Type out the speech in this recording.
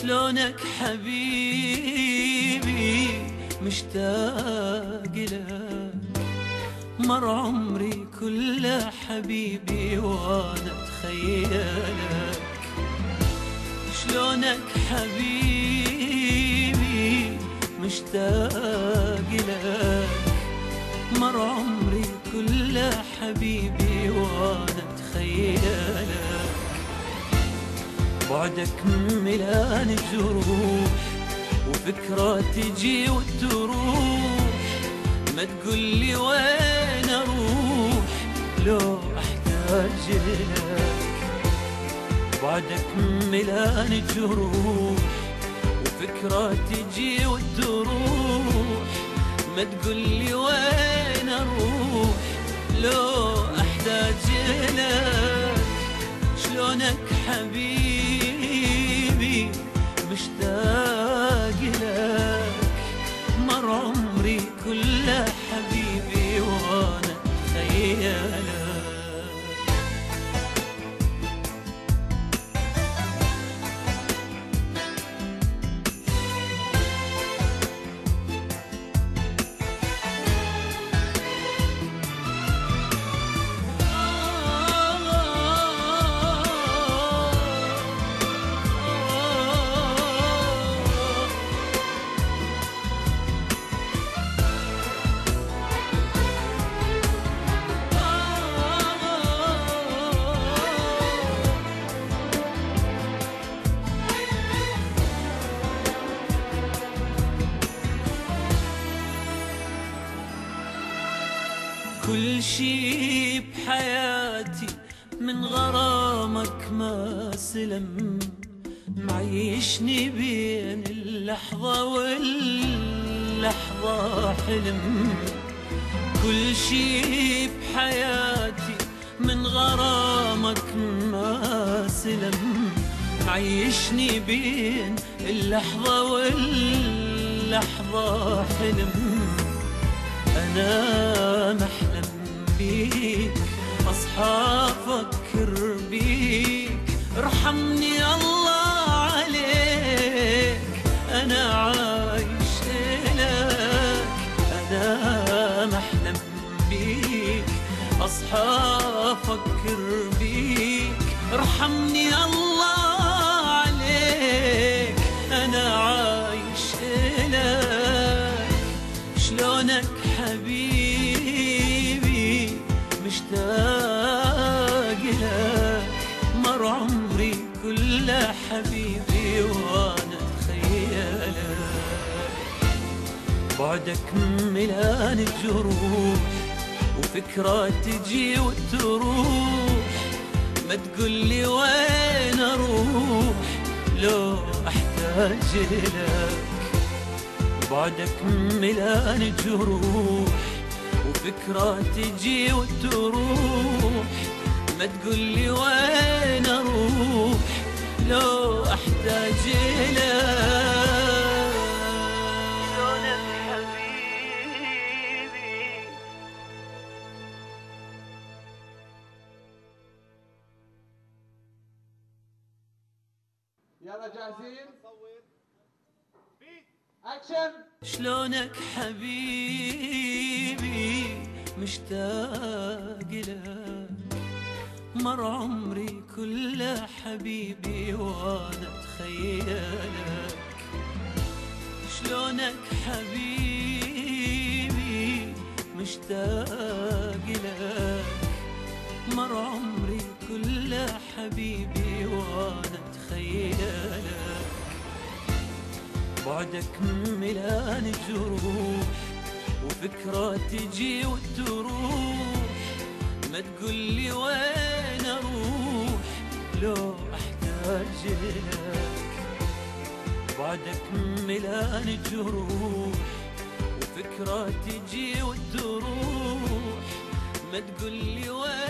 شلونك حبيبي مشتاق لك، مر عمري كله حبيبي وانا اتخيلك. شلونك حبيبي مشتاق لك، مر عمري كله حبيبي وانا اتخيلك. بعدك ملان الجروح وفكرة تجي وتروح، ما تقولي وين اروح لو احتاج لك. بعدك ملان الجروح وفكرة تجي وتروح، ما تقولي وين اروح لو احتاج لك. شلونك حبيبي مشتاق لك، مر عمري كله حبيبي وانا اتخيلك. كل شي بحياتي من غرامك ما سلم، معيشني بين اللحظة واللحظة حلم. كل شي بحياتي من غرامك ما سلم، معيشني بين اللحظة واللحظة حلم. أنا محلم بيك، أصحى أفكر بيك، ارحمني الله عليك، أنا عايش إلك. أنا محلم بيك، أصحى أفكر بيك، ارحمني الله عليك، أنا عايش إلك. شلونك حبيبي مشتاق لك، مر عمري كله حبيبي وانا اتخيلك. بعدك ملان الجروح وفكرة تجي وتروح، ما تقولي وين اروح لو احتاج لك. بعدك ملان الجروح وفكرة تجي وتروح، ما تقولي وين اروح لو احتاج لك. شلونك حبيبي. يلا جاهزين؟ اكشن. شلونك حبيبي مشتاق لك، مر عمري كله حبيبي وانا اتخيلك. شلونك حبيبي مشتاق لك، مر عمري كله حبيبي وانا اتخيلك. بعدك ملان الجروح وفكرة تجي وتروح، ما تقولي وين اروح لو احتاج لك. بعدك ملان الجروح وفكرة تجي وتروح، ما تقولي وين